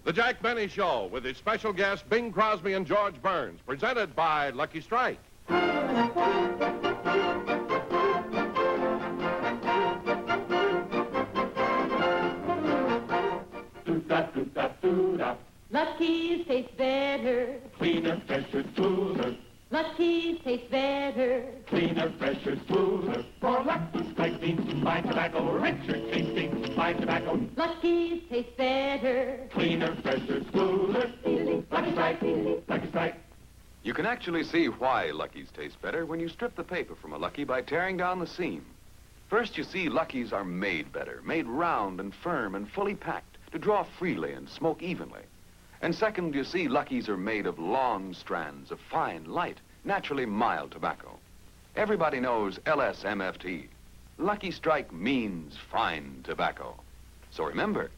The Jack Benny Show with its special guests Bing Crosby and George Burns, presented by Lucky Strike. Lucky's tastes better. Cleaner, fresher, smoother. Lucky's tastes better. Cleaner, fresher, smoother. For Lucky Strike beans to buy tobacco. Richer tasting to buy tobacco. Lucky's tastes better. Cleaner, fresher, smoother. Lucky Strike, Lucky Strike. You can actually see why Lucky's taste better when you strip the paper from a Lucky by tearing down the seam. First, you see Lucky's are made better, made round and firm and fully packed to draw freely and smoke evenly. And second, you see Lucky's are made of long strands of fine, light, naturally mild tobacco. Everybody knows LSMFT. Lucky Strike means fine tobacco. So remember,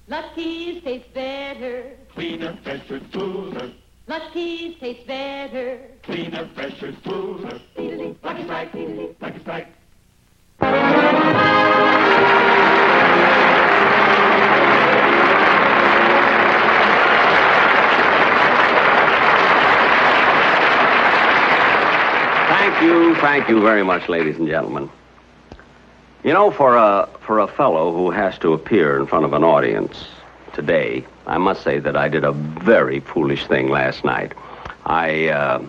Lucky's tastes better. Cleaner, fresher, smoother. Lucky's tastes better. Cleaner, fresher, smoother. Lucky Strike, Lucky Strike. Thank you very much, ladies and gentlemen. You know, for a fellow who has to appear in front of an audience today, I must say that I did a very foolish thing last night. I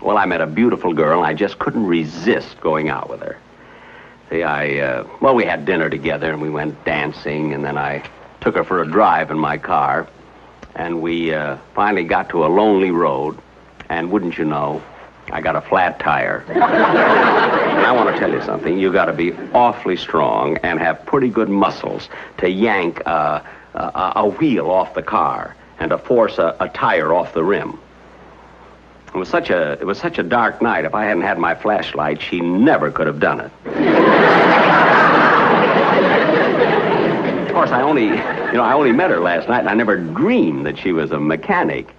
met a beautiful girl, and I just couldn't resist going out with her. See, we had dinner together, and we went dancing, and then I took her for a drive in my car, and we finally got to a lonely road, and wouldn't you know, I got a flat tire. And I want to tell you something. You got to be awfully strong and have pretty good muscles to yank a wheel off the car and to force a tire off the rim. It was such a dark night. If I hadn't had my flashlight, she never could have done it. Of course, I only met her last night, and I never dreamed that she was a mechanic.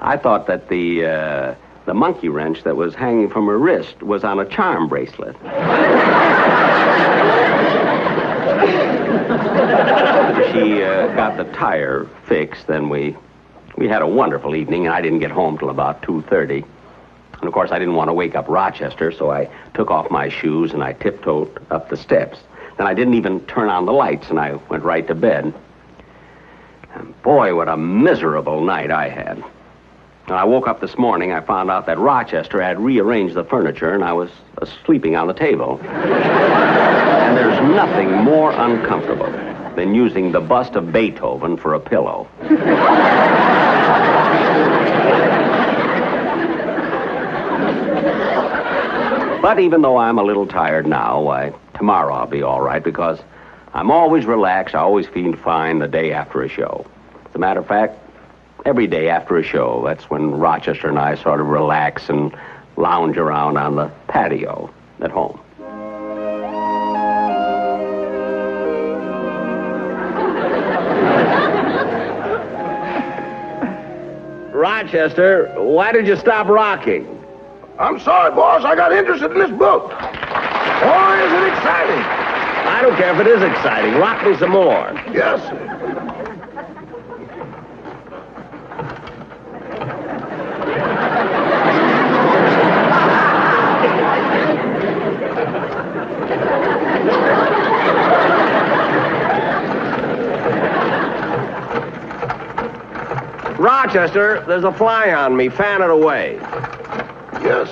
I thought that the monkey wrench that was hanging from her wrist was on a charm bracelet. She got the tire fixed, then we had a wonderful evening, and I didn't get home till about 2:30. And, of course, I didn't want to wake up Rochester, so I took off my shoes and I tiptoed up the steps. Then I didn't even turn on the lights, and I went right to bed. And, boy, what a miserable night I had. When I woke up this morning, I found out that Rochester had rearranged the furniture, and I was sleeping on the table. And there's nothing more uncomfortable than using the bust of Beethoven for a pillow. But even though I'm a little tired now, tomorrow I'll be all right, because I'm always relaxed. I always feel fine the day after a show. As a matter of fact, every day after a show, that's when Rochester and I sort of relax and lounge around on the patio at home. Rochester, why did you stop rocking? I'm sorry, boss. I got interested in this book. Boy, is it exciting. I don't care if it is exciting. Rock me some more. Yes. Rochester, there's a fly on me. Fan it away. Yes.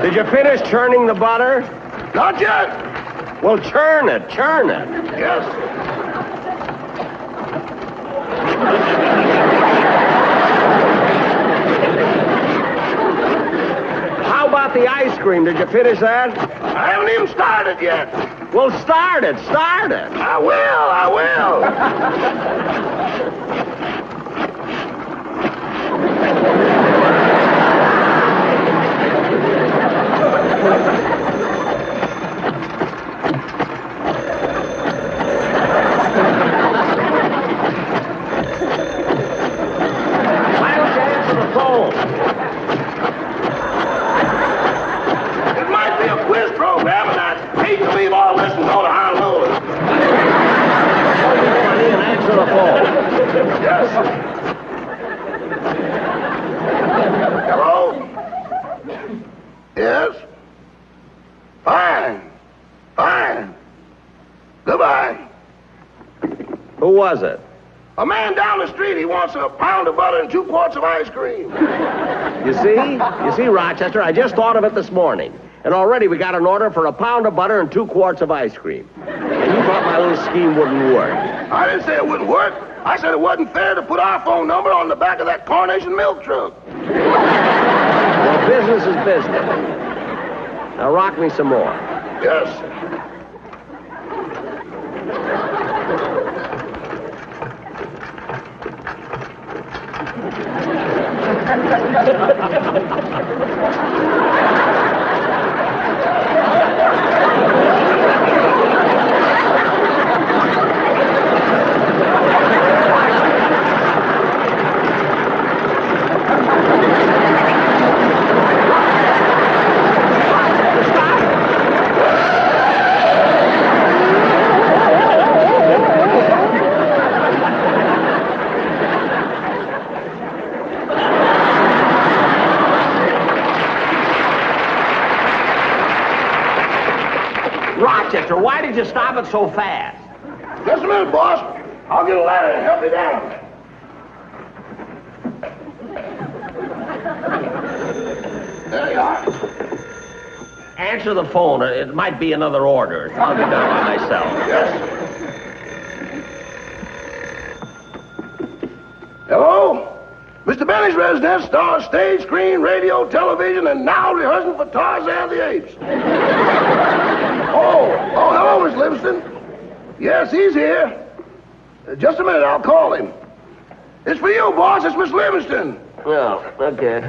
Did you finish churning the butter? Not yet. Well, churn it. Yes. How about the ice cream? Did you finish that? I haven't even started yet. Well, start it. I will. Why don't you answer the phone? Yes. Hello? Yes? Fine. Fine. Goodbye. Who was it? A man down the street, he wants a pound of butter and 2 quarts of ice cream. You see, Rochester, I just thought of it this morning. And already we got an order for a pound of butter and 2 quarts of ice cream. And you thought my little scheme wouldn't work. I didn't say it wouldn't work. I said it wasn't fair to put our phone number on the back of that Carnation milk truck. Well, business is business. Now rock me some more. Yes. Rochester, why did you stop it so fast? Just a minute, boss. I'll get a ladder and help you down. There you are. Answer the phone. It might be another order. I'll get done by myself. Yes. Hello? Mr. Benny's residence stars stage, screen, radio, television, and now rehearsing for Tarzan the Apes. Oh, hello, Miss Livingston. Yes, he's here. Just a minute, I'll call him. It's for you, boss. It's Miss Livingston. Oh, okay.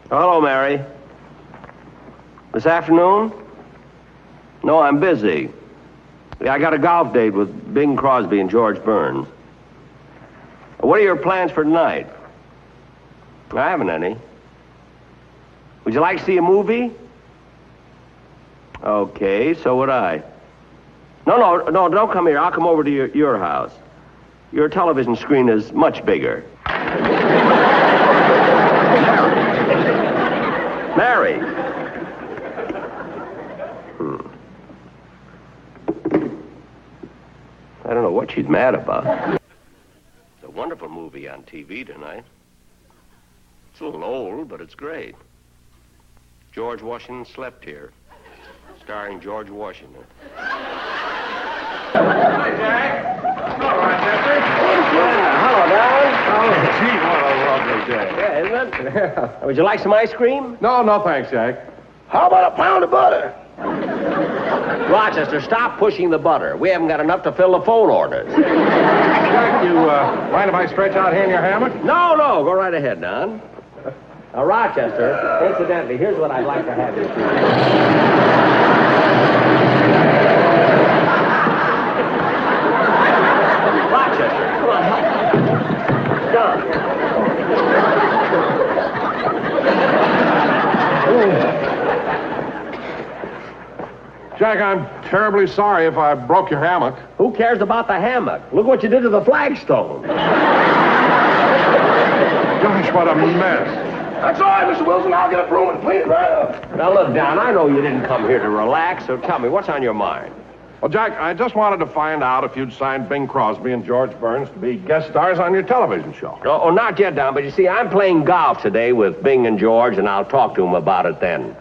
Hello, Mary. This afternoon? No, I'm busy. Yeah, I got a golf date with Bing Crosby and George Burns. What are your plans for tonight? I haven't any. Would you like to see a movie? Okay, so would I. No, don't come here. I'll come over to your house. Your television screen is much bigger. Mary. I don't know what she's mad about. It's a wonderful movie on TV tonight. It's a little old, but it's great. George Washington Slept Here, starring George Washington. Hi, Jack. Hello, Rochester. Hello, darling. Oh, gee, what a lovely day. Yeah, isn't it? Would you like some ice cream? No, thanks, Jack. How about a pound of butter? Rochester, stop pushing the butter. We haven't got enough to fill the phone orders. Jack, you mind if I stretch out here in your hammock? No, go right ahead, Don. Now, Rochester, incidentally, here's what I'd like to have you do. Rochester, come on, help. Don. Jack, I'm terribly sorry if I broke your hammock. Who cares about the hammock? Look what you did to the flagstone. Gosh, what a mess. That's all right, Mr. Wilson. I'll get a broom and clean it right up. Now, look, Don, I know you didn't come here to relax, so tell me, what's on your mind? Well, Jack, I just wanted to find out if you'd signed Bing Crosby and George Burns to be guest stars on your television show. Oh, not yet, Don, but you see, I'm playing golf today with Bing and George, and I'll talk to them about it then.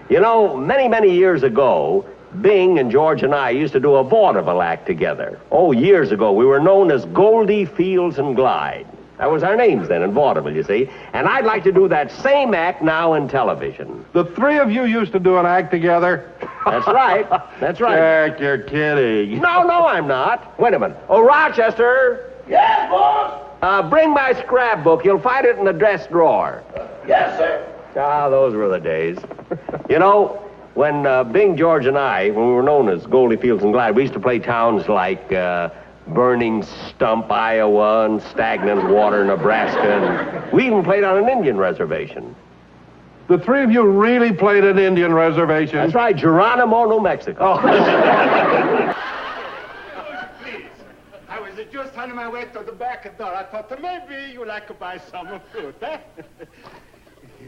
You know, many years ago, Bing and George and I used to do a vaudeville act together. Oh, years ago, we were known as Goldie, Fields, and Glide. That was our names then in vaudeville, you see. And I'd like to do that same act now in television. The three of you used to do an act together? That's right. That's right. Jack, you're kidding. No, I'm not. Wait a minute. Oh, Rochester. Yes, boss. Bring my scrapbook. You'll find it in the dress drawer. Yes, sir. Ah, those were the days. You know, when Bing, George, and I, when we were known as Goldie, Fields, and Glide, we used to play towns like Burning Stump, Iowa, and Stagnant Water, Nebraska, and we even played on an Indian reservation. The three of you really played an Indian reservation? That's right, Geronimo, New Mexico. I was just on my way to the back door. I thought maybe you like to buy some fruit, eh?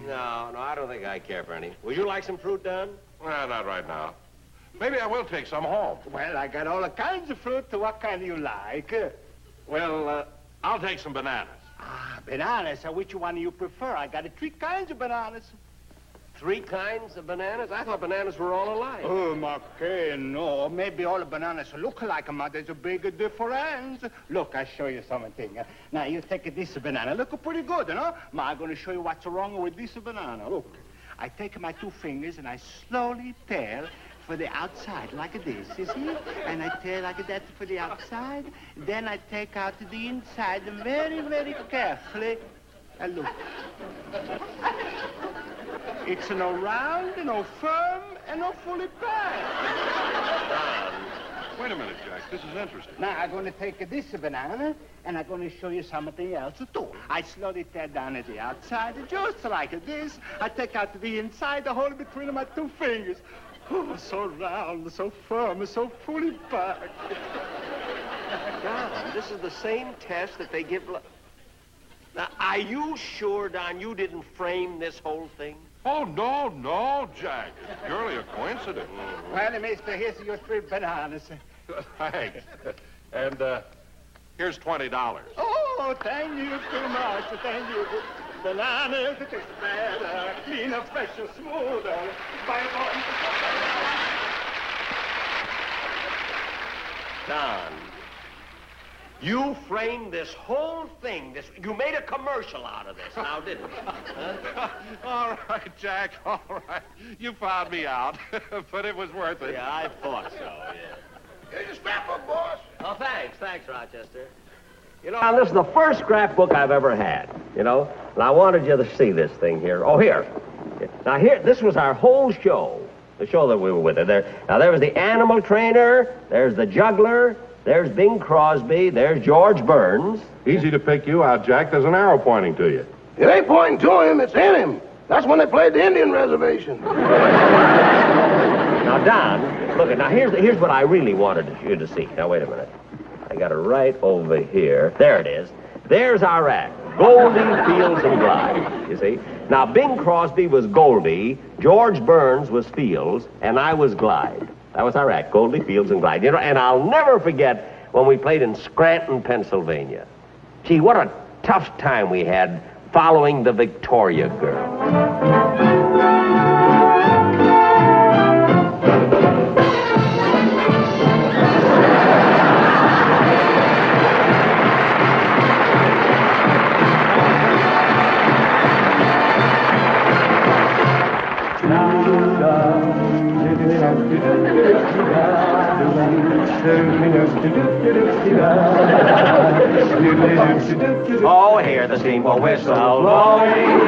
No, I don't think I care for any. Would you like some fruit, Don? Well, not right now. Maybe I will take some home. Well, I got all kinds of fruit. What kind you like? Well, I'll take some bananas. Bananas. Which one do you prefer? I got 3 kinds of bananas. 3 kinds of bananas? I thought bananas were all alike. Oh, McKay, no. Maybe all the bananas look alike, but there's a big difference. Look, I'll show you something. Now, you take this banana. Look pretty good, you know? I'm going to show you what's wrong with this banana. Look, I take my 2 fingers and I slowly tear for the outside, like this, you see? And I tear like that for the outside. Then I take out the inside very, very carefully. And look. It's no round, no firm, and no fully packed. Wait a minute, Jack. This is interesting. Now, I'm going to take this banana, and I'm going to show you something else, too. I slowly tear down at the outside, just like this. I take out the inside, the hole between my 2 fingers. Oh, so round, so firm, so fully packed. Don, this is the same test that they give... Now, are you sure, Don, you didn't frame this whole thing? Oh, no, Jack. It's purely a coincidence. Well, mister, here's your 3 bananas. Thanks. And, here's $20. Oh, thank you too much. Thank you. Bananas, it is better, cleaner, fresher, smoother. Don, you framed this whole thing. You made a commercial out of this, now, didn't you? Huh? All right, Jack, all right. You found me out, but it was worth it. Yeah, I thought so, yeah. Here's your scrapbook, boss. Oh, thanks, Rochester. You know, now, this is the first scrapbook I've ever had, you know, and I wanted you to see this thing here. Oh, here. Now, this was our whole show, the show that we were with. There was the animal trainer, there's the juggler, there's Bing Crosby, there's George Burns. Easy to pick you out, Jack. There's an arrow pointing to you. It ain't pointing to him, it's in him. That's when they played the Indian reservation. Now, Don, look, now, here's what I really wanted you to see. Now, wait a minute. I got it right over here. There it is. There's our act. Goldie, Fields, and Glide, you see? Now, Bing Crosby was Goldie, George Burns was Fields, and I was Glide. That was our act, Goldie, Fields, and Glide. You know, and I'll never forget when we played in Scranton, Pennsylvania. Gee, what a tough time we had following the Victoria girl. Oh, hear the steamboat whistle blowing.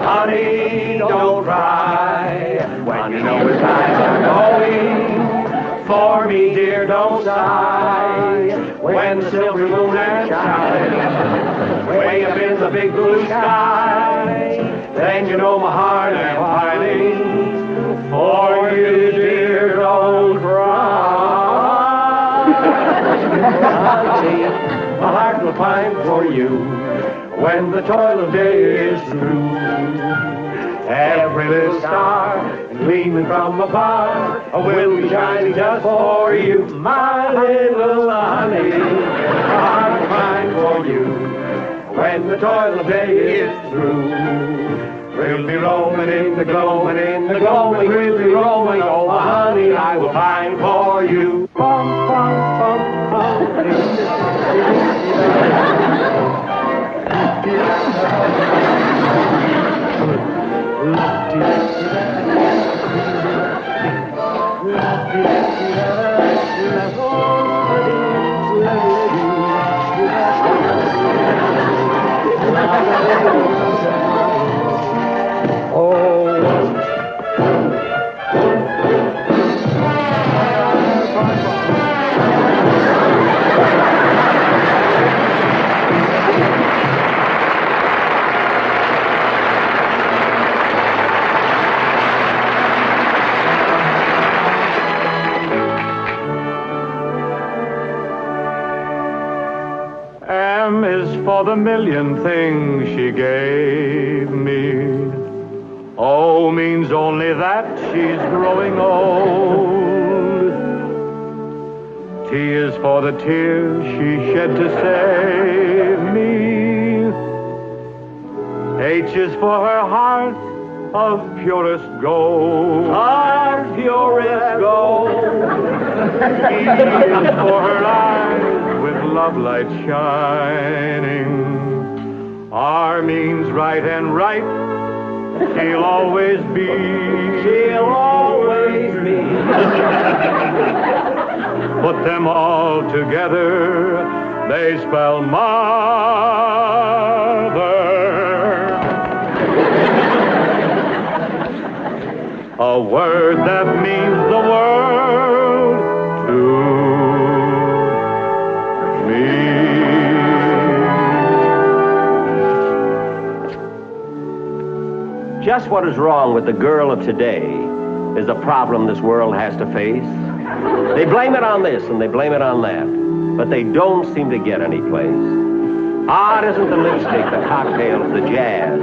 Honey, don't cry. When you know it's time going. For me, dear, don't sigh. When the silver moon has shined, way up in the big blue sky, then you know my heart am pining. For you, dear, don't cry. Honey, my heart will pine for you when the toil of day is through. Every little star gleaming from afar will be shining just for you, my little honey. My heart will pine for you when the toil of day is through. We'll be roaming in the gloaming, we'll be roaming, oh, my honey, I will pine for you. Bum, bum, bum, bum. M is for the million things she gave me. O means only that she's growing old. T is for the tears she shed to save me. H is for her heart of purest gold. Our purest gold. E is for her eyes with love light shining. R means right, and right she'll always be. She'll always be. Put them all together, they spell mother. A word that means the world to me. Just what is wrong with the girl of today is a problem this world has to face. They blame it on this and they blame it on that, but they don't seem to get any place. Ah, it isn't the lipstick, the cocktails, the jazz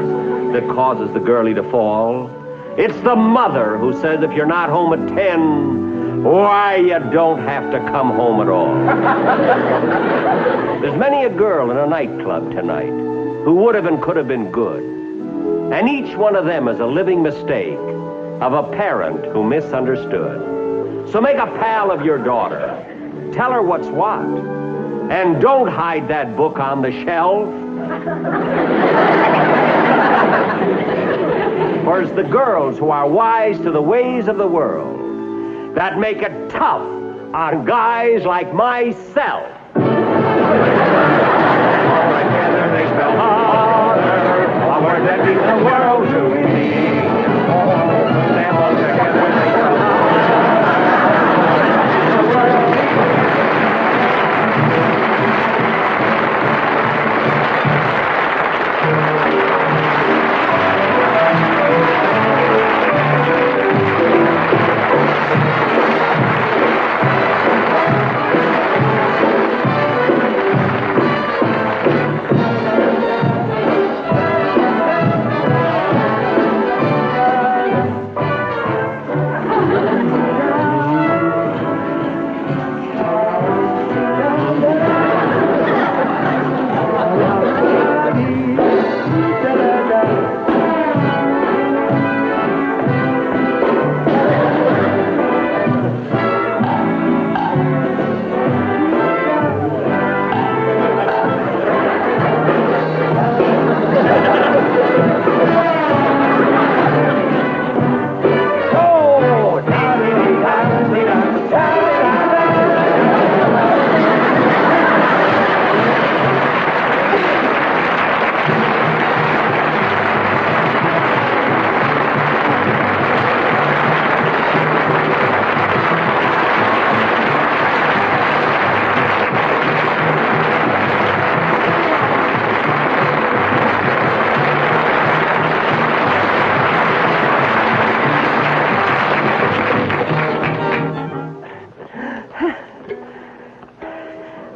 that causes the girlie to fall. It's the mother who says if you're not home at 10, why, you don't have to come home at all. There's many a girl in a nightclub tonight who would have and could have been good. And each one of them is a living mistake of a parent who misunderstood. So make a pal of your daughter. Tell her what's what. And don't hide that book on the shelf. For it's the girls who are wise to the ways of the world that make it tough on guys like myself. Together they spell harder, a word that means the world to me. Them all together they spell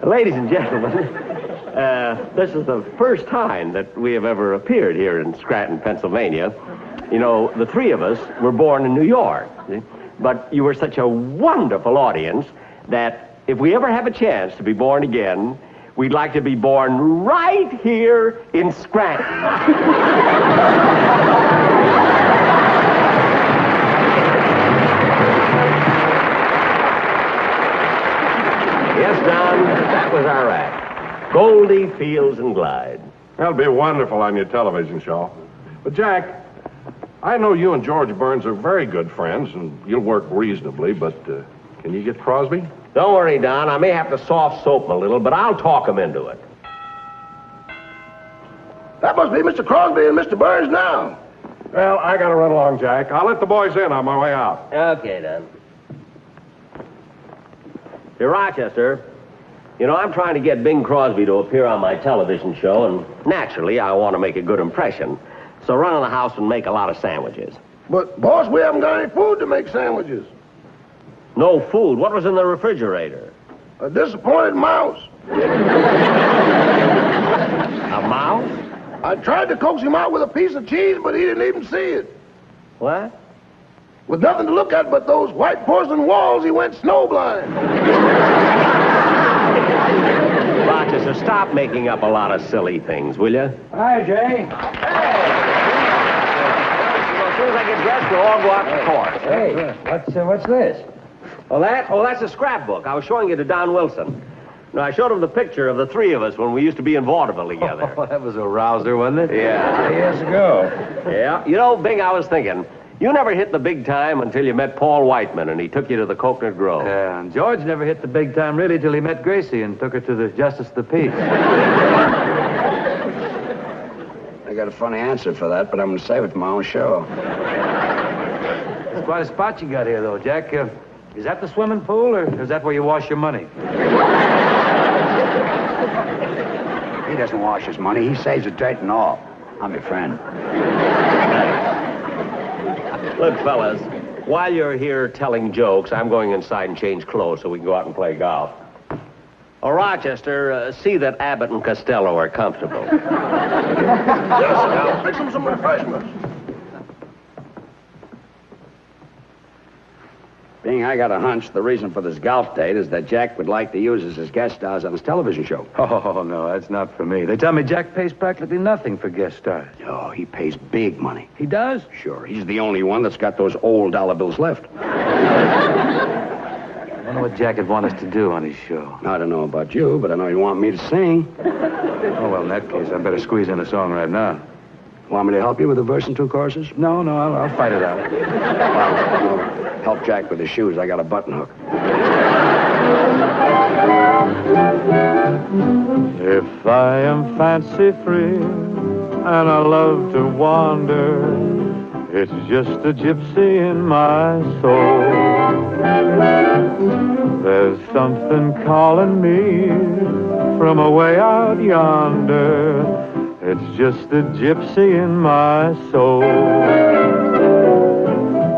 Ladies and gentlemen, this is the first time that we have ever appeared here in Scranton, Pennsylvania. You know, the three of us were born in New York, but you were such a wonderful audience that if we ever have a chance to be born again, we'd like to be born right here in Scranton. Yes, Don, that was our act. Goldie, Fields, and Glide. That'll be wonderful on your television show. But, Jack, I know you and George Burns are very good friends, and you'll work reasonably, but can you get Crosby? Don't worry, Don. I may have to soft soap him a little, but I'll talk him into it. That must be Mr. Crosby and Mr. Burns now. Well, I gotta run along, Jack. I'll let the boys in on my way out. Okay, Don. Hey, Rochester, you know, I'm trying to get Bing Crosby to appear on my television show, and naturally, I want to make a good impression. So run in the house and make a lot of sandwiches. But, boss, we haven't got any food to make sandwiches. No food? What was in the refrigerator? A disappointed mouse. A mouse? I tried to coax him out with a piece of cheese, but he didn't even see it. What? With nothing to look at but those white porcelain walls, he went snowblind. Rochester, stop making up a lot of silly things, will you? Hi, Jay. As soon as I get dressed, we'll all go out to court. Hey, what's this? That's a scrapbook. I was showing it to Don Wilson. No, I showed him the picture of the three of us when we used to be in Vaudeville together. Oh, that was a rouser, wasn't it? Yeah. Years ago. Yeah. You know, Bing, I was thinking, you never hit the big time until you met Paul Whiteman and he took you to the Coconut Grove. Yeah, and George never hit the big time really till he met Gracie and took her to the Justice of the Peace. I got a funny answer for that, but I'm going to save it for my own show. It's quite a spot you got here, though, Jack. Is that the swimming pool, or is that where you wash your money? He doesn't wash his money. He saves the dirt and all. I'm your friend. Look, fellas, while you're here telling jokes, I'm going inside and change clothes so we can go out and play golf. Oh, Rochester, see that Abbott and Costello are comfortable. Yes, I'll fix him some refreshments. Bing, I got a hunch the reason for this golf date is that Jack would like to use us as guest stars on his television show. Oh, no, that's not for me. They tell me Jack pays practically nothing for guest stars. Oh, he pays big money. He does? Sure, he's the only one that's got those old dollar bills left. I wonder what Jack would want us to do on his show. I don't know about you, but I know he'd want me to sing. Oh, well, in that case, I better squeeze in a song right now. Want me to help you with a verse and two choruses? No, I'll fight it out. Well, help Jack with his shoes. I got a button hook. If I am fancy-free and I love to wander, it's just a gypsy in my soul. There's something calling me from away out yonder. It's just a gypsy in my soul.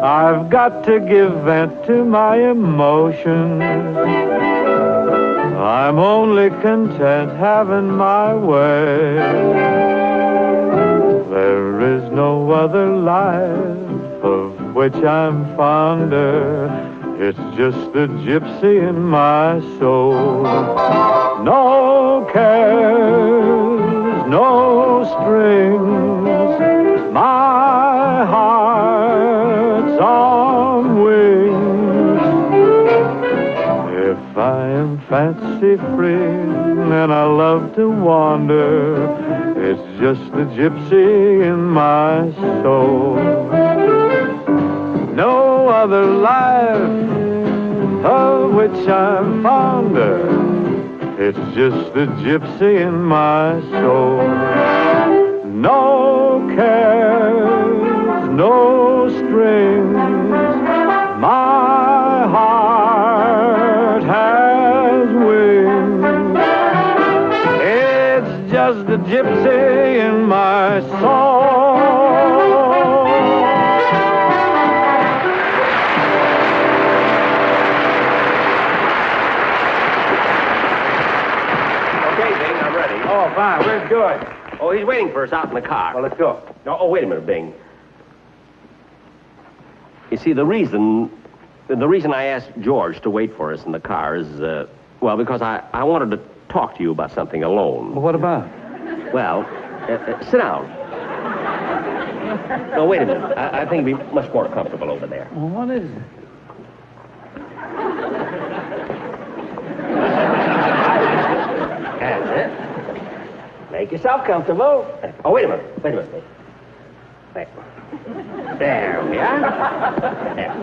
I've got to give vent to my emotions. I'm only content having my way. There is no other life of which I'm fonder. It's just the gypsy in my soul. No cares, no strings. My heart's on wings. If I am fancy-free and I love to wander, it's just the gypsy in my soul. No other life of which I'm fonder. It's just the gypsy in my soul. No cares, no strings. My heart has wings. It's just the gypsy in my soul. Oh, fine. Where's George? Oh, he's waiting for us out in the car. Well, let's go. Oh, wait a minute, Bing. You see, the reason I asked George to wait for us in the car is, because I wanted to talk to you about something alone. Well, what about? Well, sit down. No, wait a minute. I think it'd be much more comfortable over there. Well, what is it? That's it. Make yourself comfortable. Oh, wait a minute. Wait. There we are. There.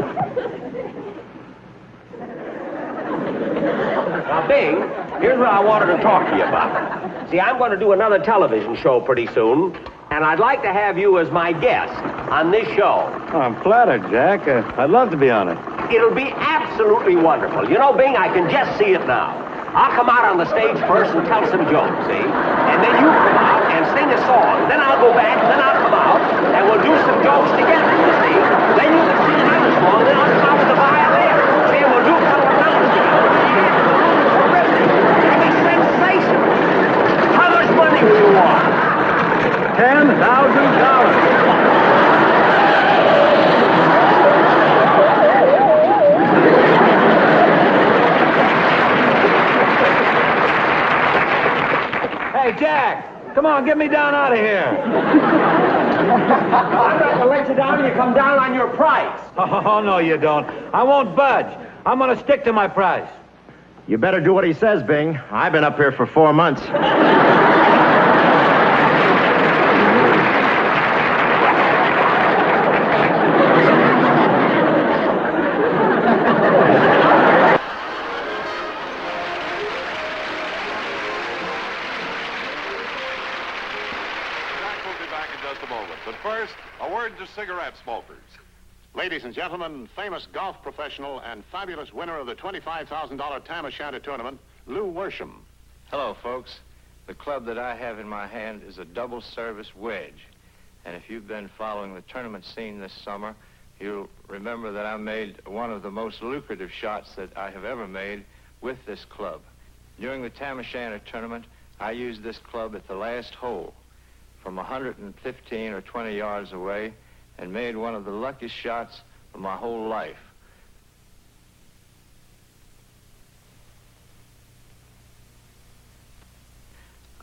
Now, Bing, here's what I wanted to talk to you about. See, I'm going to do another television show pretty soon, and I'd like to have you as my guest on this show. Oh, I'm flattered, Jack. I'd love to be on it. It'll be absolutely wonderful. You know, Bing, I can just see it now. I'll come out on the stage first and tell some jokes, see? And then you come out and sing a song. Then I'll go back, and then I'll come out, and we'll do some jokes together, you see? Then you can sing another song, then I'll come out with the violin. See, and we'll do a couple of rounds together. Terrific. It'll be sensational. How much money will you want? Hey, Jack, come on, get me down out of here. I'm not going to let you down and you come down on your price. Oh, no, you don't. I won't budge. I'm going to stick to my price. You better do what he says, Bing. I've been up here for 4 months. Cigarette smokers. Ladies and gentlemen, famous golf professional and fabulous winner of the $25,000 Tam O'Shanter tournament, Lou Worsham. Hello, folks. The club that I have in my hand is a double-service wedge. And if you've been following the tournament scene this summer, you'll remember that I made one of the most lucrative shots that I have ever made with this club. During the Tam O'Shanter tournament, I used this club at the last hole from 115 or 20 yards away and made one of the luckiest shots of my whole life.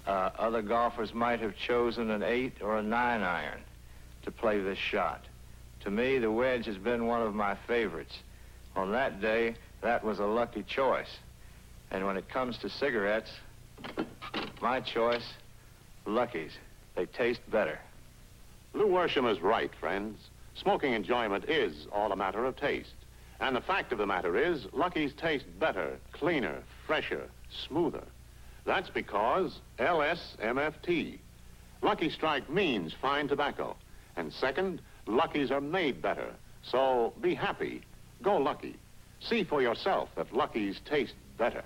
Other golfers might have chosen an 8 or a 9 iron to play this shot. To me, the wedge has been one of my favorites. On that day, that was a lucky choice. And when it comes to cigarettes, my choice, Luckies. They taste better. Lou Worsham is right, friends. Smoking enjoyment is all a matter of taste. And the fact of the matter is, Lucky's taste better, cleaner, fresher, smoother. That's because LSMFT. Lucky Strike means fine tobacco. And second, Lucky's are made better. So be happy. Go Lucky. See for yourself that Lucky's taste better.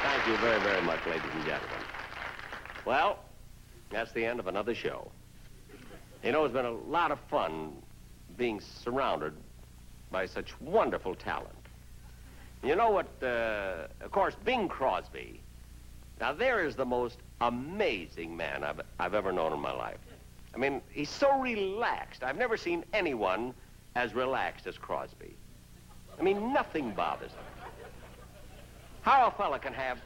Thank you very, very much, ladies and gentlemen. Well, that's the end of another show. You know, it's been a lot of fun being surrounded by such wonderful talent. You know what, of course, Bing Crosby. Now, there is the most amazing man I've ever known in my life. I mean, he's so relaxed. I've never seen anyone as relaxed as Crosby. I mean, nothing bothers him. How a fella can have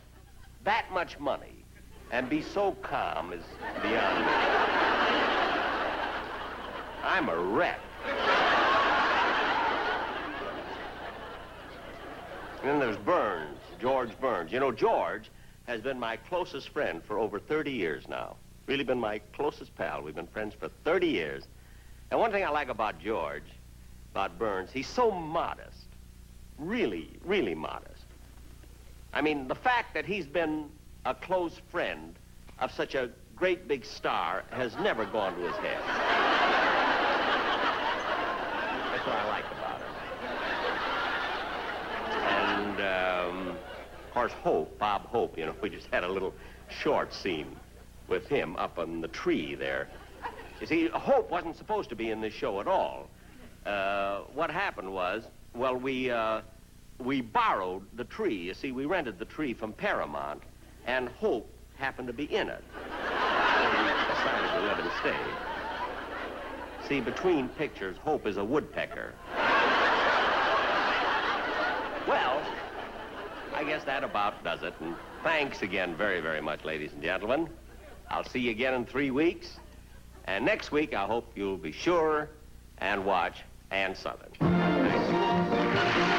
that much money and be so calm is beyond me. I'm a wreck. And then there's Burns, George Burns. You know, George has been my closest friend for over 30 years now. Really been my closest pal. We've been friends for 30 years. And one thing I like about George, about Burns, he's so modest. Really, really modest. I mean, the fact that he's been a close friend of such a great big star has never gone to his head. That's what I like about him. And, of course, Hope, Bob Hope, you know, we just had a little short scene with him up on the tree there. You see, Hope wasn't supposed to be in this show at all. What happened was, well, we borrowed the tree. You see, we rented the tree from Paramount, and Hope happened to be in it. So we decided to let him stay. See, between pictures, Hope is a woodpecker. Well, I guess that about does it. And thanks again very, very much, ladies and gentlemen. I'll see you again in 3 weeks. And next week, I hope you'll be sure and watch Ann Southern. Thank you.